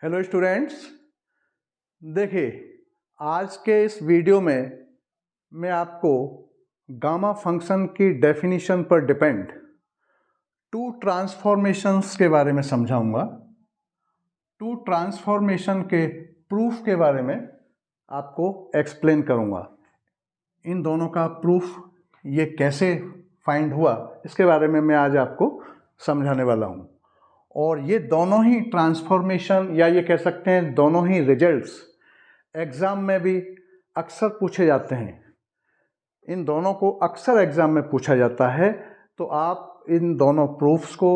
Hello students, देखिए आज के इस वीडियो में मैं आपको गामा फंक्शन की डेफिनेशन पर डिपेंड टू ट्रांसफॉर्मेशंस के बारे में समझाऊंगा। टू ट्रांसफॉर्मेशन के प्रूफ के बारे में आपको एक्सप्लेन करूंगा। इन दोनों का प्रूफ ये कैसे फाइंड हुआ इसके बारे में मैं आज आपको समझाने वाला हूँ। और ये दोनों ही ट्रांसफॉर्मेशन या ये कह सकते हैं दोनों ही रिजल्ट्स एग्ज़ाम में भी अक्सर पूछे जाते हैं। इन दोनों को अक्सर एग्ज़ाम में पूछा जाता है, तो आप इन दोनों प्रूफ्स को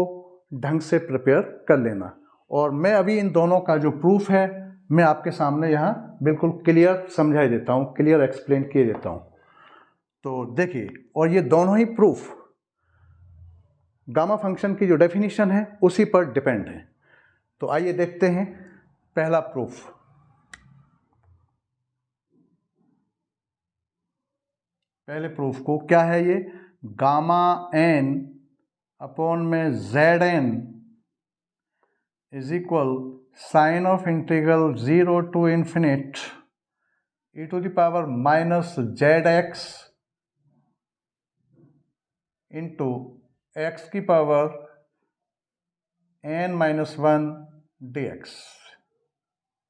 ढंग से प्रिपेयर कर लेना। और मैं अभी इन दोनों का जो प्रूफ है मैं आपके सामने यहाँ बिल्कुल क्लियर समझाई देता हूँ, क्लियर एक्सप्लेन किए देता हूँ। तो देखिए, और ये दोनों ही प्रूफ गामा फंक्शन की जो डेफिनेशन है उसी पर डिपेंड है। तो आइए देखते हैं पहला प्रूफ। पहले प्रूफ को क्या है, ये गामा एन अपॉन में z n is equal sign of integral 0 to infinite e to the power minus z x into x की पावर n माइनस 1 dx।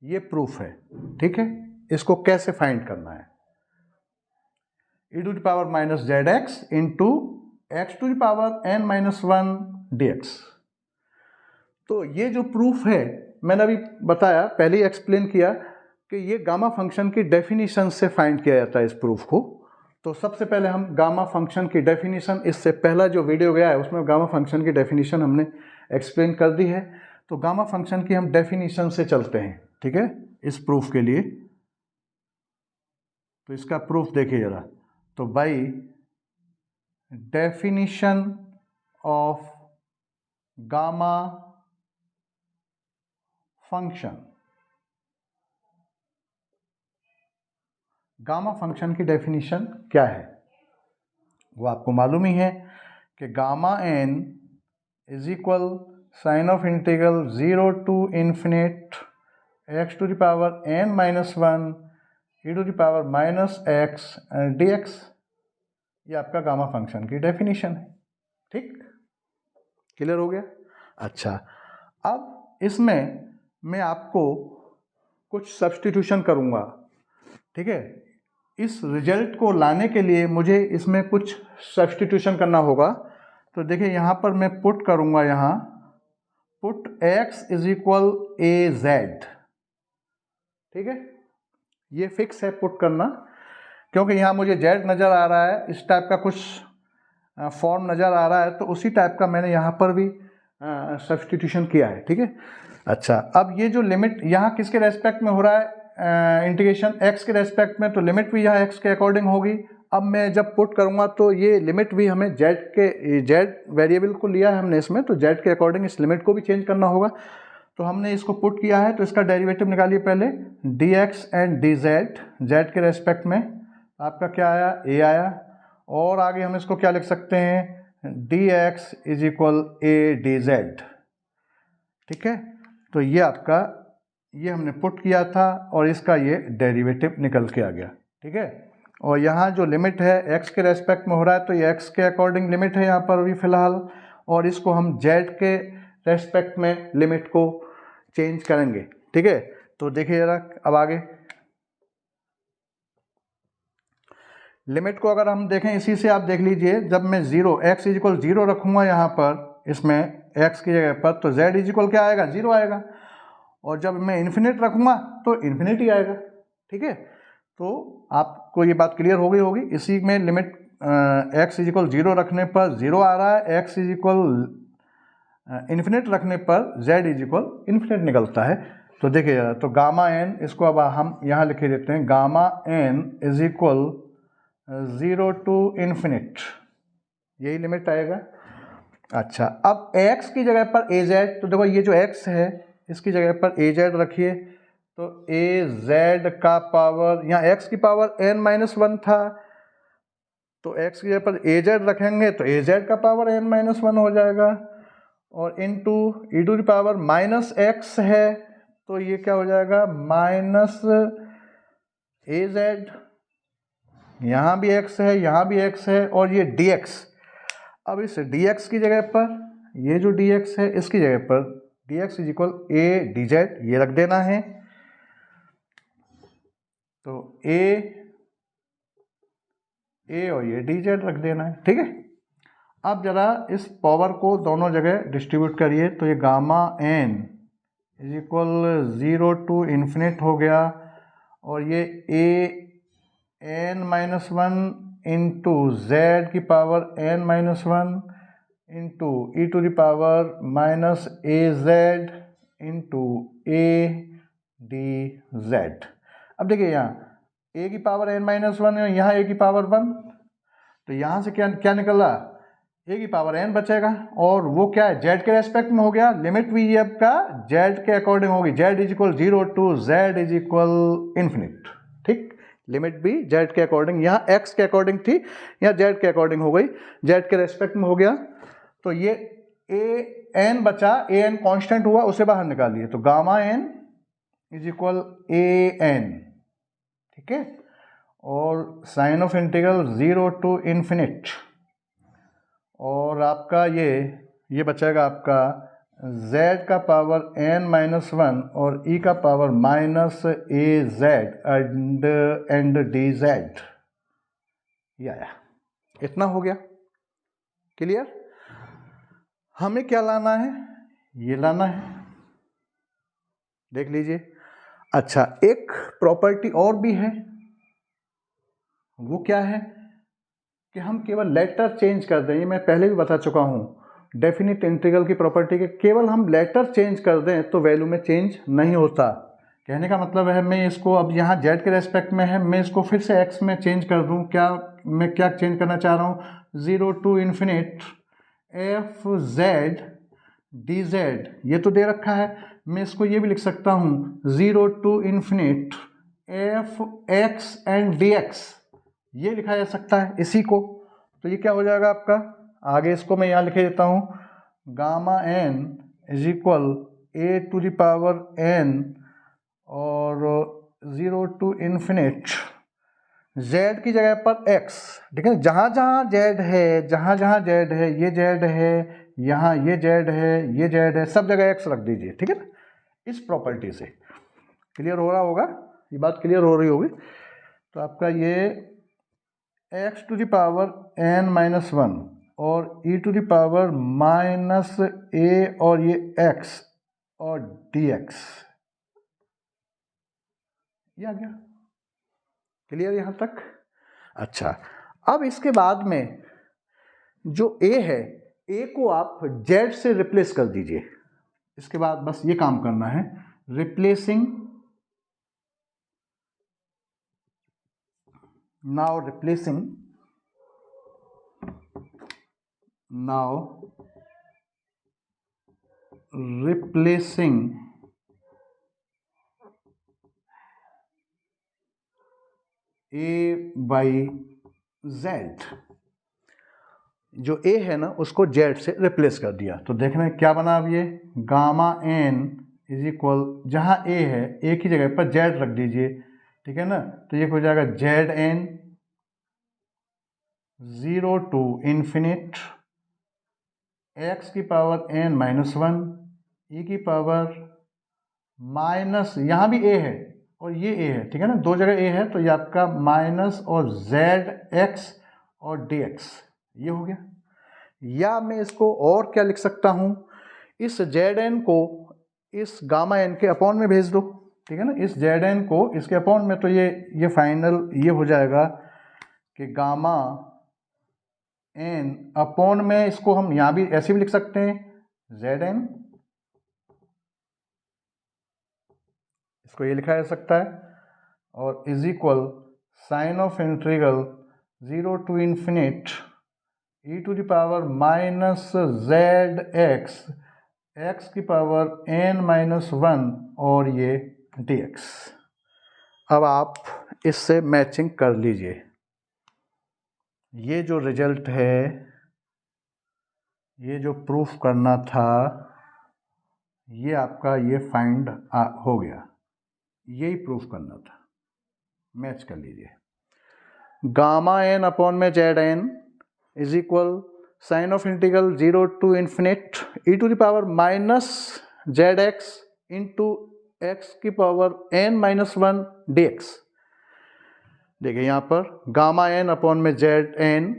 ये प्रूफ है, ठीक है। इसको कैसे फाइंड करना है, e to the power minus z x into x to the power n minus 1 dx। तो ये जो प्रूफ है मैंने अभी बताया, पहले ही एक्सप्लेन किया कि ये गामा फंक्शन की डेफिनेशन से फाइंड किया जाता है इस प्रूफ को। तो सबसे पहले हम गामा फंक्शन की डेफिनेशन, इससे पहला जो वीडियो गया है उसमें गामा फंक्शन की डेफिनेशन हमने एक्सप्लेन कर दी है। तो गामा फंक्शन की हम डेफिनेशन से चलते हैं, ठीक है, इस प्रूफ के लिए। तो इसका प्रूफ देखिए जरा। तो by definition of gamma function, gamma function की डेफिनेशन क्या है वो आपको मालूम ही है कि gamma n is equal sign of integral 0 to infinite x to the power n minus 1 e to the power minus x dx। ये आपका गामा फंक्शन की डेफिनेशन है, ठीक, क्लियर हो गया। अच्छा, अब इसमें मैं आपको कुछ सब्स्टिट्यूशन करूँगा, ठीक है। इस रिजल्ट को लाने के लिए मुझे इसमें कुछ सब्स्टिट्यूशन करना होगा। तो देखिए यहाँ पर मैं पुट करूँगा, यहाँ put x is equal A Z, ठीक है। ये फिक्स है पुट करना, क्योंकि यहाँ मुझे z नज़र आ रहा है, इस टाइप का कुछ फॉर्म नज़र आ रहा है, तो उसी टाइप का मैंने यहाँ पर भी सब्स्टिट्यूशन किया है, ठीक है। अच्छा, अब ये जो लिमिट यहाँ किसके रेस्पेक्ट में हो रहा है, इंटीग्रेशन x के रेस्पेक्ट में, तो लिमिट भी यहाँ x के अकॉर्डिंग होगी। अब मैं जब पुट करूँगा तो ये लिमिट भी हमें z वेरिएबल को लिया है हमने इसमें, तो z के अकॉर्डिंग इस लिमिट को भी चेंज करना होगा। तो हमने इसको पुट किया है, तो इसका डेरिवेटिव निकालिए पहले, dx एंड dz, z के रेस्पेक्ट में आपका क्या आया, a आया। और आगे हम इसको क्या लिख सकते हैं, dx is equal a dz, ठीक है। तो ये आपका, ये हमने पुट किया था और इसका ये डेरिवेटिव निकल के आ गया, ठीक है। और यहाँ जो लिमिट है x के रेस्पेक्ट में हो रहा है, तो ये x के अकॉर्डिंग लिमिट है यहाँ पर अभी फ़िलहाल, और इसको हम z के रेस्पेक्ट में लिमिट को चेंज करेंगे, ठीक है। तो देखिए जरा, अब आगे लिमिट को अगर हम देखें, इसी से आप देख लीजिए, जब मैं x इज इक्वल 0 रखूँगा यहाँ पर, इसमें x की जगह पर, तो z इज इक्वल क्या आएगा, 0 आएगा। और जब मैं इन्फिनिट रखूँगा तो इन्फिनिटी आएगा, ठीक है। तो आपको ये बात क्लियर हो गई होगी। इसी में लिमिट x इज इक्वल 0 रखने पर 0 आ रहा है, x इज इक्वल इन्फिनिट रखने पर z इज इक्वल इन्फिनिट निकलता है। तो देखिए, तो गामा n, इसको अब हम यहाँ लिखे देते हैं, gamma n is equal 0 to infinite, यही लिमिट आएगा। अच्छा, अब x की जगह पर az, तो देखो ये जो x है इसकी जगह पर az रखिए, तो az का पावर, यहाँ x की पावर n माइनस 1 था, तो x की जगह पर az रखेंगे तो az का पावर n माइनस 1 हो जाएगा, और into e to the power minus x है, तो ये क्या हो जाएगा, माइनस ए जेड, यहाँ भी x है, यहाँ भी x है, और ये dx। अब इस dx की जगह पर, ये जो dx है इसकी जगह पर dx is equal a dz ये रख देना है। तो a और ये dz रख देना है, ठीक है। अब जरा इस पावर को दोनों जगह डिस्ट्रीब्यूट करिए, तो ये gamma n is equal 0 to infinite हो गया, और ये a n minus one into z की power n minus one into e to the power minus a z into a d z. अब देखिए यहाँ a की पावर n माइनस वन है, यहाँ a की पावर 1, तो यहाँ से क्या क्या निकला, a की पावर n बचेगा, और वो क्या है, z के रेस्पेक्ट में हो गया। लिमिट भी ये आपका z के अकॉर्डिंग होगी, z is equal 0 to z is equal infinite, ठीक। लिमिट भी z के अकॉर्डिंग, यहाँ x के अकॉर्डिंग थी, यहाँ z के अकॉर्डिंग हो गई, z के रेस्पेक्ट में हो गया। तो ये a n बचा, a n कांस्टेंट हुआ, उसे बाहर निकालिए, तो gamma n is equal a n, ठीक है। और sign of integral 0 to infinite, और आपका ये बचेगा आपका z का पावर n माइनस वन और e का power minus a z and d z, ये आया। इतना हो गया, क्लियर। हमें क्या लाना है, ये लाना है, देख लीजिए। अच्छा, एक प्रॉपर्टी और भी है, वो क्या है कि हम केवल लेटर चेंज कर दें, ये मैं पहले भी बता चुका हूँ, डेफिनिट इंटीग्रल की प्रॉपर्टी के केवल हम लेटर चेंज कर दें तो वैल्यू में चेंज नहीं होता। कहने का मतलब है, मैं इसको अब यहाँ z के रेस्पेक्ट में है, मैं इसको फिर से x में चेंज कर दूँ, क्या मैं क्या चेंज करना चाह रहा हूँ, 0 to infinite f z d z, ये तो दे रखा है, मैं इसको ये भी लिख सकता हूँ 0 to infinite f x and d x, ये लिखा जा सकता है इसी को। तो ये क्या हो जाएगा आपका, आगे इसको मैं यहाँ लिखे देता हूँ, gamma n is equal a to the power n और 0 टू इन्फिनिट z की जगह पर x, ठीक है। जहाँ जहाँ z है, जहाँ जहाँ z है, ये z है, यहाँ ये z है, ये z है, सब जगह x रख दीजिए, ठीक है ना। इस प्रॉपर्टी से क्लियर हो रहा होगा, ये बात क्लियर हो रही होगी। तो आपका ये x to the power n minus one और e to the power minus a और ये x और dx, ये आ गया, क्लियर यहाँ तक। अच्छा, अब इसके बाद में जो a है, a को आप z से रिप्लेस कर दीजिए। इसके बाद बस ये काम करना है, replacing, now replacing a by z, जो a है ना उसको z से रिप्लेस कर दिया, तो देखना क्या बना अब ये, गामा n इज इक्वल, जहाँ a है a की जगह पर z रख दीजिए, ठीक है ना। तो ये हो जाएगा zn 0 टू इन्फिनिट x की power n minus one, e की पावर माइनस, यहाँ भी a है और ये a है, ठीक है ना, दो जगह a है, तो ये आपका माइनस और zx और dx, ये हो गया। या मैं इसको और क्या लिख सकता हूँ, इस zn को इस गामा n के अपॉन में भेज दो, ठीक है ना, इस zn को इसके अपॉन में, तो ये फाइनल ये हो जाएगा कि गामा n अपॉन में, इसको हम यहाँ भी ऐसे भी लिख सकते हैं zn, इसको ये लिखा जा सकता है, और is equal sign of integral 0 to infinite e to the power minus z x, x की पावर n माइनस वन और ये dx। अब आप इससे मैचिंग कर लीजिए, ये जो रिजल्ट है, ये जो प्रूफ करना था, ये आपका ये फाइंड हो गया, यही प्रूफ करना था। मैच कर लीजिए, गामा एन अपॉन में z n is equal sign of integral 0 to infinite e to the power minus z x into x की power n minus 1 d x. देखिए यहाँ पर गामा एन अपॉन में z n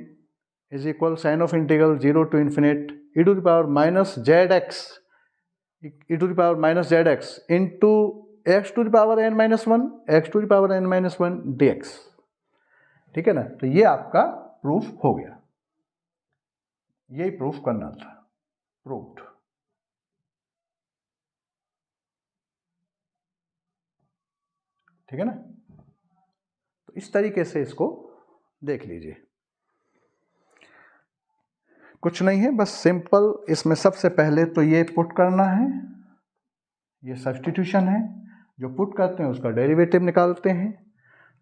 is equal sign of integral 0 to infinite e to the power minus z x e to the power minus z x into x to the power n minus 1 x to the power n minus 1 d x. ठीक है ना, तो ये आपका proof हो गया, यही proof करना था, प्रूफ्ड। ठीक है ना, तो इस तरीके से इसको देख लीजिए, कुछ नहीं है, बस सिंपल। इसमें सबसे पहले तो ये पुट करना है, ये सब्स्टिट्यूशन है, जो पुट करते हैं उसका डेरिवेटिव निकालते हैं।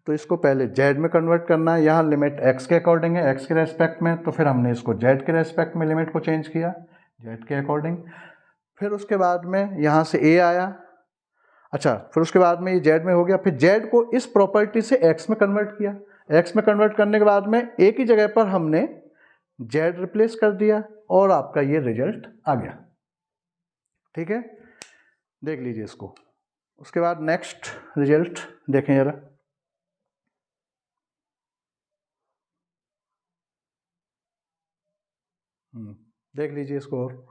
तो इसको पहले जेड में कन्वर्ट करना है, यहाँ लिमिट एक्स के अकॉर्डिंग है, एक्स के रेस्पेक्ट में, तो फिर हमने इसको जेड के रेस्पेक्ट में लिमिट को चेंज किया, जेड के अकॉर्डिंग। फिर उसके बाद में यहाँ से ए आया, अच्छा, फिर उसके बाद में ये जेड में हो गया, फिर जेड को इस प्रॉपर्टी से एक्स में कन्वर्ट किया, एक्स में कन्वर्ट करने के बाद में ए की जगह पर हमने जेड रिप्लेस कर दिया और आपका ये रिजल्ट आ गया। ठीक है, देख लीजिए इसको। उसके बाद नेक्स्ट रिजल्ट देखें जरा, देख लीजिए इसको और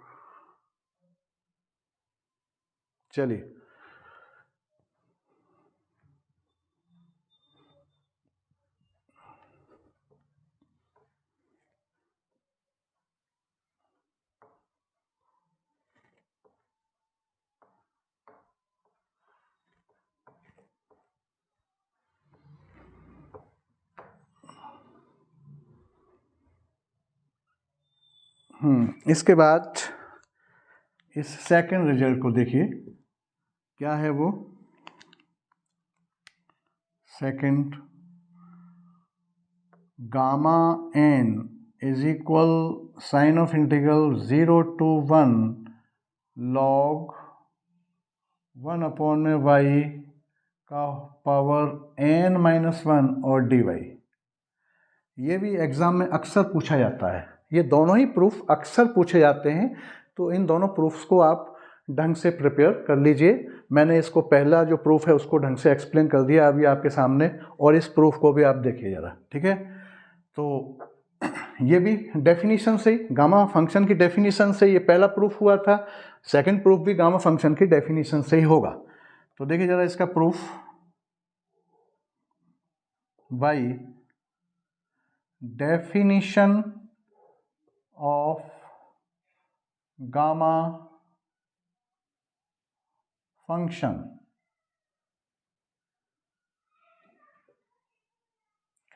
चलिए। इसके बाद इस सेकंड रिजल्ट को देखिए, क्या है वो second, gamma n is equal sign of integral 0 to 1 log 1 upon में वाई का पावर एन माइनस 1 और डी वाई। ये भी एग्जाम में अक्सर पूछा जाता है, ये दोनों ही प्रूफ अक्सर पूछे जाते हैं, तो इन दोनों प्रूफ्स को आप ढंग से प्रिपेयर कर लीजिए। मैंने इसको पहला जो प्रूफ है उसको ढंग से एक्सप्लेन कर दिया अभी आपके सामने, और इस प्रूफ को भी आप देखिए ज़रा। ठीक है, तो ये भी डेफिनेशन से, गामा फंक्शन की डेफिनेशन से ये पहला प्रूफ हुआ था, सेकंड प्रूफ भी गामा फंक्शन की डेफिनेशन से ही होगा। तो देखिए ज़रा इसका proof, by definition of gamma function,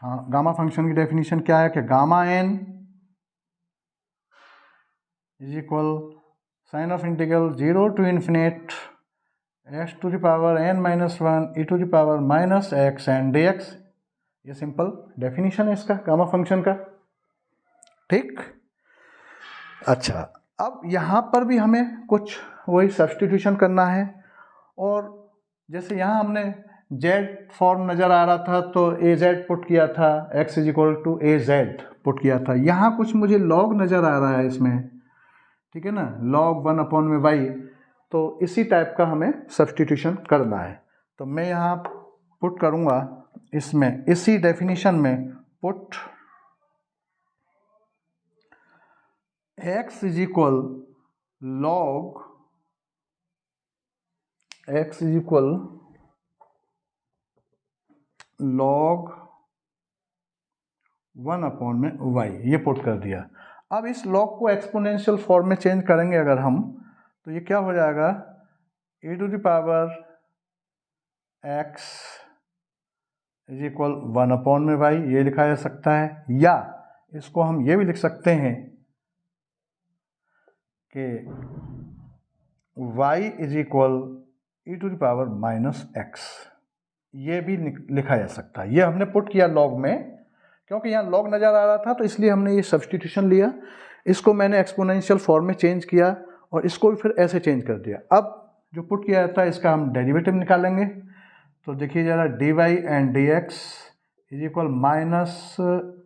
हाँ, गामा फंक्शन की डेफिनेशन क्या है कि gamma n is equal sign of integral 0 to infinite x to the power n minus 1 e to the power minus x and d x. ये simple definition है इसका gamma function का। ठीक, अच्छा, अब यहाँ पर भी हमें कुछ वही सब्स्टिट्यूशन करना है, और जैसे यहाँ हमने जेड फॉर्म नज़र आ रहा था तो ए जेड पुट किया था, x is equal to a z put किया था, यहाँ कुछ मुझे लॉग नज़र आ रहा है इसमें, ठीक है ना, लॉग 1 अपॉन में वाई, तो इसी टाइप का हमें सब्स्टिट्यूशन करना है। तो मैं यहाँ पुट करूँगा इसमें, इसी डेफिनेशन में put x is equal log x is equal log 1 upon में y, ये पुट कर दिया। अब इस लॉग को एक्सपोनेंशियल फॉर्म में चेंज करेंगे अगर हम, तो ये क्या हो जाएगा, e to the power x is equal 1 upon में y, ये लिखा जा सकता है, या इसको हम ये भी लिख सकते हैं कि y is equal e to the power minus x, ये भी लिखा जा सकता है। ये हमने पुट किया लॉग में, क्योंकि यहाँ लॉग नज़र आ रहा था तो इसलिए हमने ये सब्स्टिट्यूशन लिया, इसको मैंने एक्सपोनेंशियल फॉर्म में चेंज किया और इसको भी फिर ऐसे चेंज कर दिया। अब जो पुट किया जाता है इसका हम डेरिवेटिव निकालेंगे। तो देखिए ज़रा, d y and d x is equal minus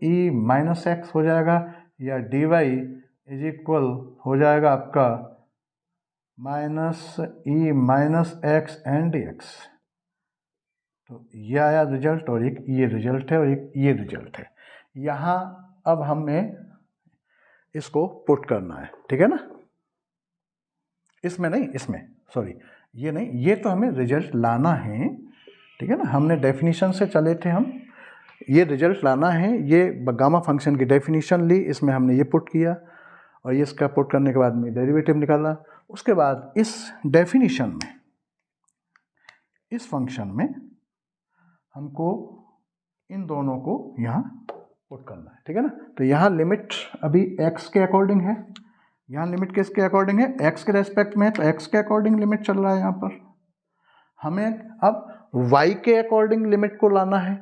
e minus x हो जाएगा, या डी वाई इज इक्वल हो जाएगा आपका minus e minus x and d x. तो ये आया रिजल्ट, और एक ये रिजल्ट है और एक ये रिजल्ट है। यहाँ अब हमें इसको पुट करना है, ठीक है ना। इसमें नहीं, इसमें सॉरी, ये नहीं, ये तो हमें रिजल्ट लाना है, ठीक है ना। हमने डेफिनेशन से चले थे हम, ये रिजल्ट लाना है। ये गामा फंक्शन की डेफिनेशन ली, इसमें हमने ये पुट किया, और ये इसका पुट करने के बाद में डेरिवेटिव निकाला। उसके बाद इस डेफिनेशन में, इस फंक्शन में हमको इन दोनों को यहाँ पुट करना है, ठीक है ना। तो यहाँ लिमिट अभी x के अकॉर्डिंग है, यहाँ लिमिट किसके अकॉर्डिंग है, x के रेस्पेक्ट में है, तो x के अकॉर्डिंग लिमिट चल रहा है यहाँ पर। हमें अब y के अकॉर्डिंग लिमिट को लाना है,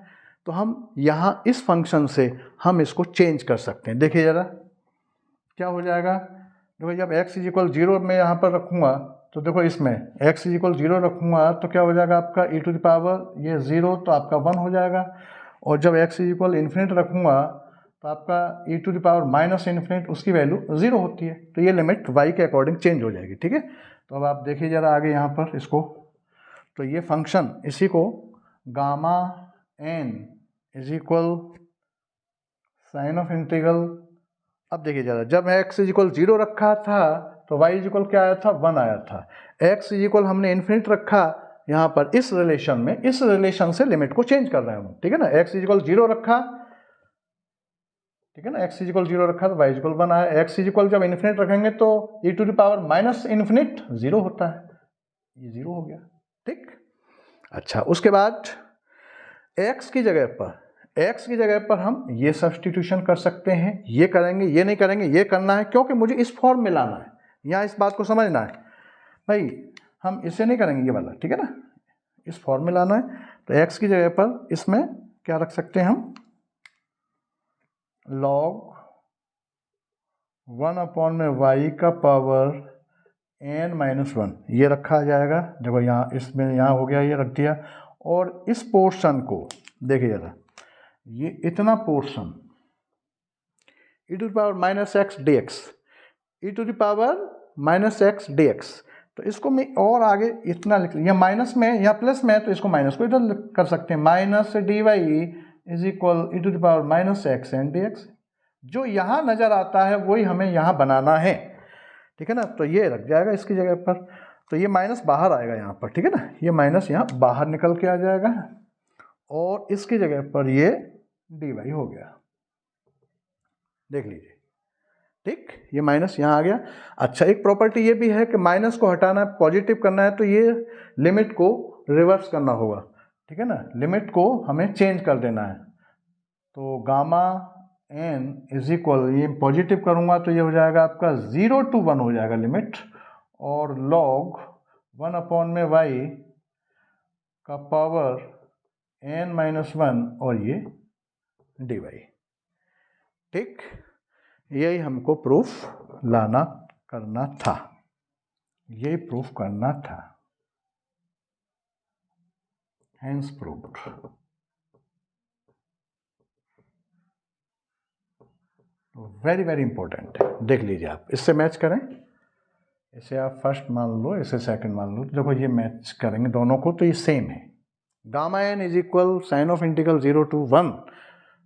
तो हम यहाँ इस फंक्शन से हम इसको चेंज कर सकते हैं। देखिए ज़रा क्या हो जाएगा। देखो जब x इज इक्वल 0 मैं यहाँ पर रखूँगा, तो देखो इसमें x इज इक्वल 0 रखूँगा तो क्या हो जाएगा आपका e टू द पावर ये 0, तो आपका 1 हो जाएगा। और जब x इज इक्वल इन्फिनिट रखूँगा तो आपका e to the power minus infinite, उसकी वैल्यू 0 होती है। तो ये लिमिट y के अकॉर्डिंग चेंज हो जाएगी, ठीक है। तो अब आप देखिए ज़रा आगे यहाँ पर इसको, तो ये फंक्शन इसी को gamma n is equal sign of integral, अब देखिए ज़रा, जब x इज इक्वल 0 रखा था तो y इज इक्वल क्या आया था, 1 आया था। x इज इक्वल हमने इन्फिनिट रखा यहाँ पर इस रिलेशन में, इस रिलेशन से लिमिट को चेंज कर रहे हैं हम, ठीक है ना। x इज इक्वल 0 रखा, ठीक है ना, x इज इक्वल 0 रखा तो y इज इक्वल 1 आया। x इज इक्वल जब इन्फिनिट रखेंगे तो e to the power minus infinite 0 होता है, ये 0 हो गया, ठीक। अच्छा, उसके बाद x की जगह पर हम ये सब्स्टिट्यूशन कर सकते हैं, ये करेंगे, ये नहीं करेंगे, ये करना है, क्योंकि मुझे इस फॉर्म में लाना है। यहाँ इस बात को समझना है भाई, हम इसे नहीं करेंगे ये वाला, ठीक है ना, इस फॉर्म में लाना है। तो x की जगह पर इसमें क्या रख सकते हैं हम, log 1 अपॉन में y का पावर n माइनस 1, ये रखा जाएगा। देखो यहाँ इसमें यहाँ हो गया, ये रख दिया। और इस पोर्शन को देखिए ज़रा, ये इतना portion e to the power minus x d x, e to the power minus x d x, तो इसको मैं और आगे इतना लिख लिया, माइनस में या प्लस में है तो इसको माइनस को इधर कर सकते हैं, minus d y is equal e to the power minus x and d x. जो यहाँ नज़र आता है वही हमें यहाँ बनाना है, ठीक है ना। तो ये रख जाएगा इसकी जगह पर, तो ये माइनस बाहर आएगा यहाँ पर, ठीक है ना, ये माइनस यहाँ बाहर निकल के आ जाएगा, और इसकी जगह पर ये डी वाई हो गया, देख लीजिए, ठीक, ये माइनस यहाँ आ गया। अच्छा, एक प्रॉपर्टी ये भी है कि माइनस को हटाना है, पॉजिटिव करना है, तो ये लिमिट को रिवर्स करना होगा, ठीक है ना, लिमिट को हमें चेंज कर देना है। तो गामा n इज इक्वल, ये पॉजिटिव करूँगा तो ये हो जाएगा आपका 0 to 1 हो जाएगा लिमिट, और log 1 अपॉन में y का पावर n माइनस 1 और ये डी वाई, ठीक। यही हमको प्रूफ लाना करना था, यही प्रूफ करना था, hence proved. Very very important है, देख लीजिए आप, इससे मैच करें, इसे आप फर्स्ट मान लो, इसे सेकंड मान लो, देखो ये मैच करेंगे दोनों को तो ये सेम है। Gamma n is equal sign of integral 0 to 1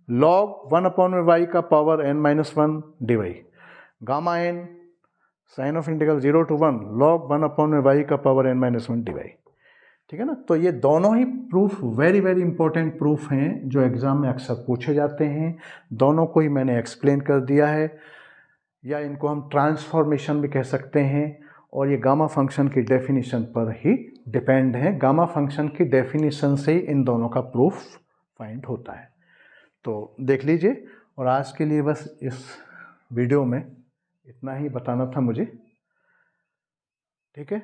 log 1 upon में y का power n minus 1 d y, gamma n sign of integral 0 to 1 log 1 upon में y का power n minus 1 d y, ठीक है ना। तो ये दोनों ही proof very very important proof हैं जो एग्ज़ाम में अक्सर पूछे जाते हैं। दोनों को ही मैंने एक्सप्लेन कर दिया है, या इनको हम ट्रांसफॉर्मेशन भी कह सकते हैं, और ये गामा फंक्शन की डेफिनेशन पर ही डिपेंड है। गामा फंक्शन की डेफिनेशन से ही इन दोनों का प्रूफ फाइंड होता है। तो देख लीजिए, और आज के लिए बस इस वीडियो में इतना ही बताना था मुझे, ठीक है।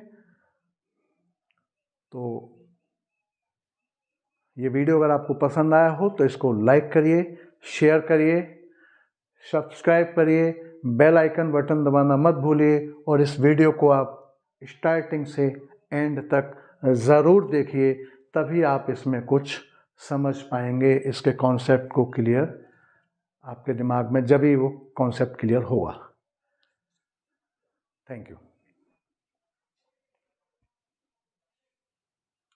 तो ये वीडियो अगर आपको पसंद आया हो तो इसको लाइक करिए, शेयर करिए, सब्सक्राइब करिए, बेल आइकन बटन दबाना मत भूलिए और इस वीडियो को आप स्टार्टिंग से एंड तक ज़रूर देखिए, तभी आप इसमें कुछ समझ पाएंगे। इसके कॉन्सेप्ट को क्लियर आपके दिमाग में जब ही वो कॉन्सेप्ट क्लियर होगा। Thank you.